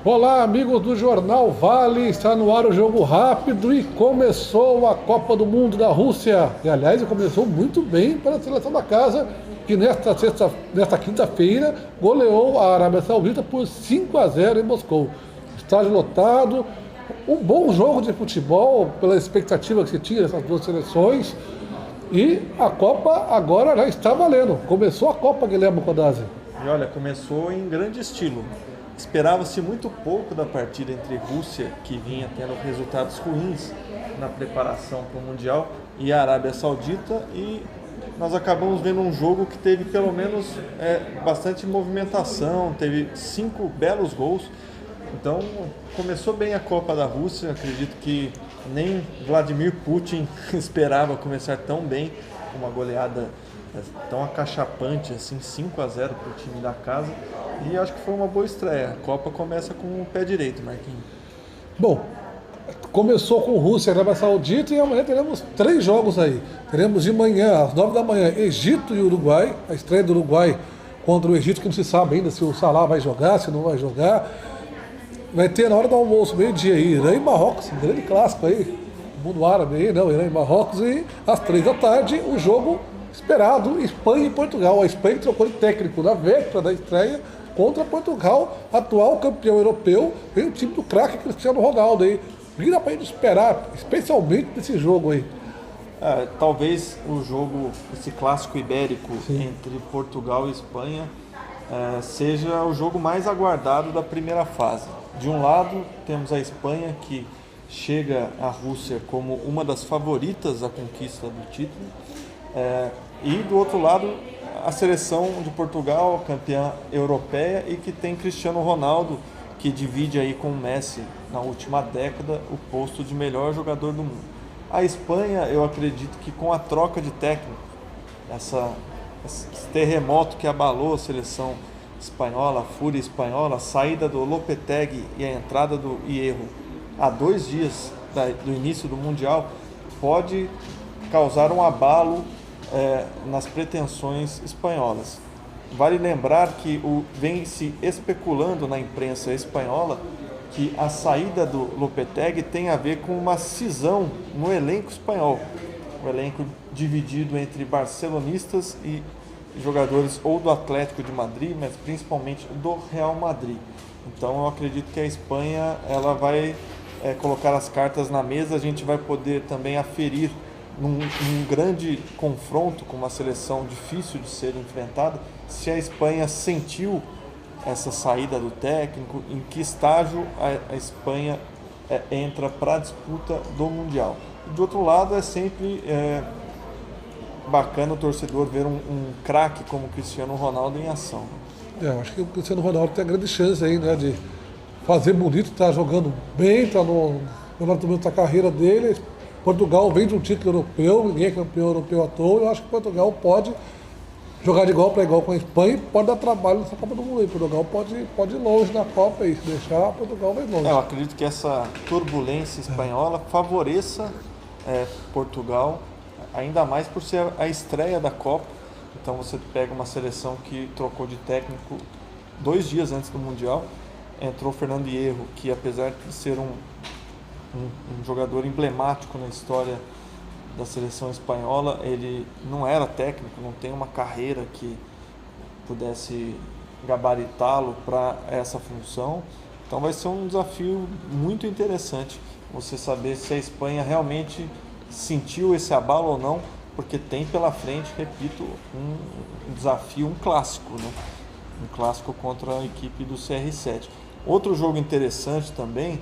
Olá, amigos do Jornal Vale, está no ar o Jogo Rápido e começou a Copa do Mundo da Rússia. E, aliás, começou muito bem para a seleção da casa, que nesta quinta-feira goleou a Arábia Saudita por 5-0 em Moscou. Estádio lotado, um bom jogo de futebol, pela expectativa que se tinha dessas duas seleções. E a Copa agora já está valendo. Começou a Copa, Guilherme Codazzi. E olha, começou em grande estilo. Esperava-se muito pouco da partida entre Rússia, que vinha tendo resultados ruins na preparação para o Mundial, e a Arábia Saudita, e nós acabamos vendo um jogo que teve pelo menos bastante movimentação, teve 5 belos gols. Então começou bem a Copa da Rússia. Acredito que nem Vladimir Putin esperava começar tão bem, com uma goleada tão acachapante assim, 5-0 para o time da casa. E acho que foi uma boa estreia. A Copa começa com o pé direito, Marquinhos. Bom, começou com Rússia e Arábia Saudita e amanhã teremos 3 jogos aí. Teremos de manhã, às 9 da manhã, Egito e Uruguai. A estreia do Uruguai contra o Egito, que não se sabe ainda se o Salah vai jogar, se não vai jogar. Vai ter na hora do almoço, meio-dia aí, Irã e Marrocos, um grande clássico aí. Mundo árabe aí, não, Irã e Marrocos. E às 3 da tarde, o jogo esperado, Espanha e Portugal. A Espanha trocou de técnico na véspera da estreia contra Portugal, atual campeão europeu. Vem o time do craque Cristiano Ronaldo aí. Vira pra gente esperar, especialmente nesse jogo aí. Talvez o jogo, esse clássico ibérico, Sim, entre Portugal e Espanha, seja o jogo mais aguardado da primeira fase. De um lado, temos a Espanha, que chega à Rússia como uma das favoritas à conquista do título. E do outro lado, a seleção de Portugal, campeã europeia, e que tem Cristiano Ronaldo, que divide aí com o Messi na última década o posto de melhor jogador do mundo. A Espanha, eu acredito que com a troca de técnico, esse terremoto que abalou a seleção espanhola, a fúria espanhola, a saída do Lopetegui e a entrada do Hierro há 2 dias do início do Mundial, pode causar um abalo nas pretensões espanholas. Vale lembrar que vem se especulando na imprensa espanhola que a saída do Lopetegui tem a ver com uma cisão no elenco espanhol. O elenco dividido entre barcelonistas e jogadores ou do Atlético de Madrid, mas principalmente do Real Madrid. Então eu acredito que a Espanha ela vai colocar as cartas na mesa. A gente vai poder também aferir num grande confronto com uma seleção difícil de ser enfrentada, se a Espanha sentiu essa saída do técnico, em que estágio a Espanha entra para a disputa do Mundial. E do outro lado, é sempre bacana o torcedor ver um craque como Cristiano Ronaldo em ação. eu acho que o Cristiano Ronaldo tem a grande chance aí, né, de fazer bonito, tá jogando bem, tá no melhor momento da carreira dele. Portugal vem de um título europeu, ninguém é campeão europeu à toa. Eu acho que Portugal pode jogar de igual para igual com a Espanha e pode dar trabalho nessa Copa do Mundo. E Portugal pode ir longe na Copa e se deixar, Portugal vai longe. Eu acredito que essa turbulência espanhola favoreça Portugal, ainda mais por ser a estreia da Copa. Então você pega uma seleção que trocou de técnico 2 dias antes do Mundial. Entrou Fernando Hierro, que apesar de ser um jogador emblemático na história da seleção espanhola, ele não era técnico, não tem uma carreira que pudesse gabaritá-lo para essa função. Então vai ser um desafio muito interessante você saber se a Espanha realmente sentiu esse abalo ou não, porque tem pela frente, repito, um desafio, um clássico, né? Um clássico contra a equipe do CR7. Outro jogo interessante também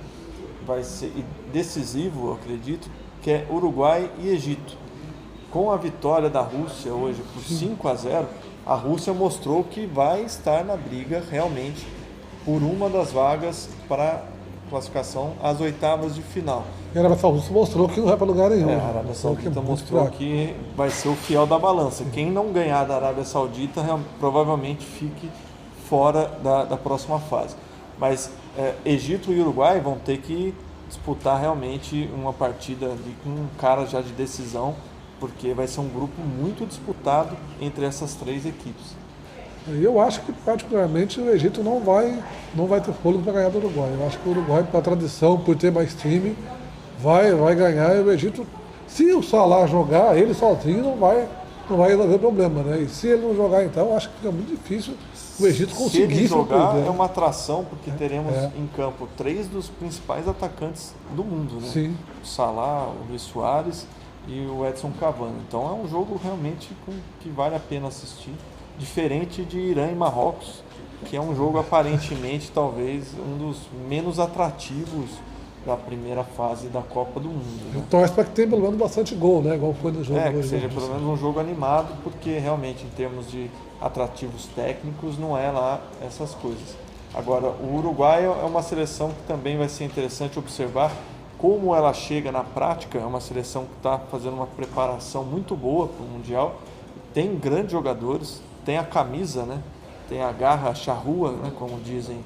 vai ser decisivo, eu acredito, que é Uruguai e Egito. Com a vitória da Rússia hoje por 5-0, a Rússia mostrou que vai estar na briga realmente por uma das vagas para classificação às oitavas de final. E a Arábia Saudita mostrou que não vai para lugar nenhum. A Arábia Saudita mostrou que vai ser o fiel da balança. Quem não ganhar da Arábia Saudita provavelmente fique fora da próxima fase. Mas Egito e Uruguai vão ter que disputar realmente uma partida ali com um cara já de decisão, porque vai ser um grupo muito disputado entre essas 3 equipes. E eu acho que, particularmente, o Egito não vai ter fôlego para ganhar do Uruguai. Eu acho que o Uruguai, pela tradição, por ter mais time, vai ganhar. E o Egito, se o Salah jogar, ele sozinho não vai resolver o problema, né? E se ele não jogar, então, eu acho que fica muito difícil o Egito conseguir. Se ele jogar, perder. é uma atração, porque teremos em campo 3 dos principais atacantes do mundo, né? Sim. O Salah, o Luis Suárez e o Edson Cavani. Então é um jogo realmente que vale a pena assistir. Diferente de Irã e Marrocos, que é um jogo aparentemente talvez um dos menos atrativos da primeira fase da Copa do Mundo. Né? Torce para que tenha pelo menos bastante gol, né? Igual foi no jogo. Que seja pelo menos um jogo animado, porque realmente em termos de atrativos técnicos não é lá essas coisas. Agora, o Uruguai é uma seleção que também vai ser interessante observar como ela chega na prática. É uma seleção que está fazendo uma preparação muito boa para o Mundial. Tem grandes jogadores, tem a camisa, né? Tem a garra, a charrua, né? Como dizem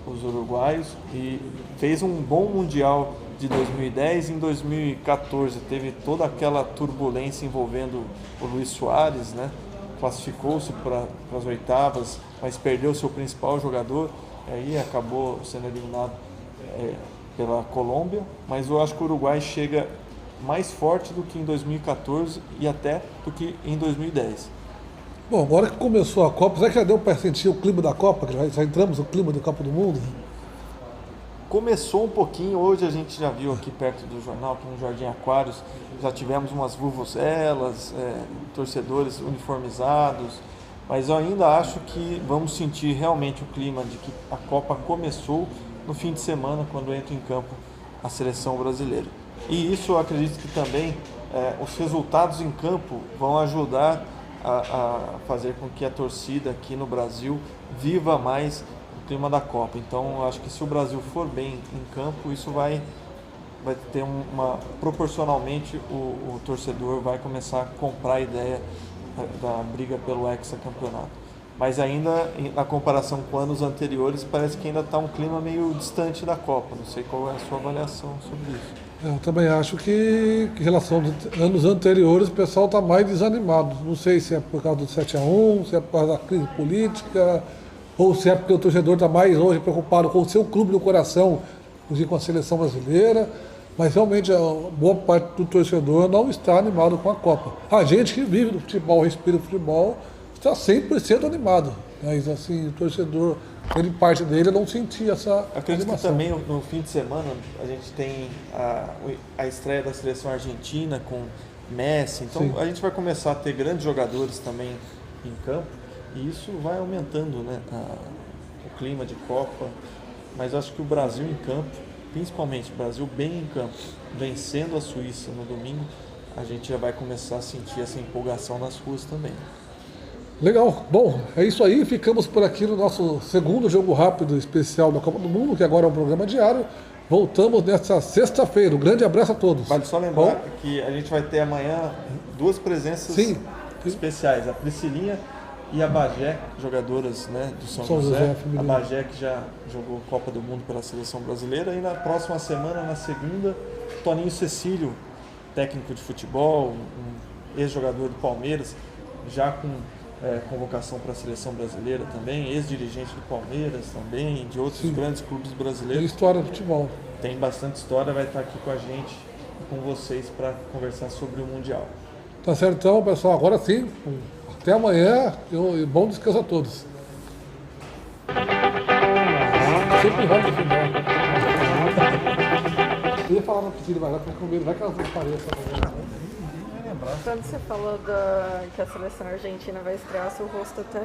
os uruguaios, e fez um bom Mundial de 2010. Em 2014 teve toda aquela turbulência envolvendo o Luis Suárez, né? Classificou-se para as oitavas, mas perdeu seu principal jogador, aí acabou sendo eliminado pela Colômbia. Mas eu acho que o Uruguai chega mais forte do que em 2014 e até do que em 2010. Bom, agora que começou a Copa, será que já deu para sentir o clima da Copa? Que já entramos no clima da Copa do Mundo? Começou um pouquinho, hoje a gente já viu aqui perto do jornal, aqui no Jardim Aquários, já tivemos umas vuvuzelas, torcedores uniformizados, mas eu ainda acho que vamos sentir realmente o clima de que a Copa começou no fim de semana, quando entra em campo a seleção brasileira. E isso eu acredito que também os resultados em campo vão ajudar a fazer com que a torcida aqui no Brasil viva mais o clima da Copa. Então, eu acho que se o Brasil for bem em campo, isso vai ter proporcionalmente o torcedor vai começar a comprar a ideia da briga pelo hexacampeonato. Mas ainda, na comparação com anos anteriores, parece que ainda está um clima meio distante da Copa. Não sei qual é a sua avaliação sobre isso. Eu também acho que, em relação aos anos anteriores, o pessoal está mais desanimado. Não sei se é por causa do 7-1, se é por causa da crise política, ou se é porque o torcedor está mais hoje preocupado com o seu clube no coração, inclusive com a seleção brasileira. Mas realmente a boa parte do torcedor não está animado com a Copa. A gente que vive do futebol, respira o futebol, está 100% animado. Mas assim, o torcedor, parte dele não sentia essa acredito animação. Que também no fim de semana a gente tem a estreia da seleção argentina com Messi, então Sim. A gente vai começar a ter grandes jogadores também em campo e isso vai aumentando, né, o clima de Copa. Mas eu acho que o Brasil em campo, principalmente o Brasil bem em campo, vencendo a Suíça no domingo, a gente já vai começar a sentir essa empolgação nas ruas também. Legal. Bom, é isso aí. Ficamos por aqui no nosso segundo jogo rápido especial da Copa do Mundo, que agora é um programa diário. Voltamos nesta sexta-feira. Um grande abraço a todos. Vale só lembrar que a gente vai ter amanhã duas presenças especiais. A Priscilinha e a Bagé, jogadoras, né, do São José. A Bagé que já jogou Copa do Mundo pela seleção brasileira. E na próxima semana, na segunda, Toninho Cecílio, técnico de futebol, um ex-jogador do Palmeiras, já com convocação para a seleção brasileira também, ex-dirigente do Palmeiras também, de outros grandes clubes brasileiros. Tem história do futebol. Tem bastante história, vai estar aqui com a gente e com vocês para conversar sobre o Mundial. Tá certo então, pessoal. Agora sim, até amanhã e bom descanso a todos. Sempre roda o final. Eu ia falar na piscina, vai lá, porque com medo, vai que ela apareça. Quando você falou que a seleção argentina vai estrear, seu rosto até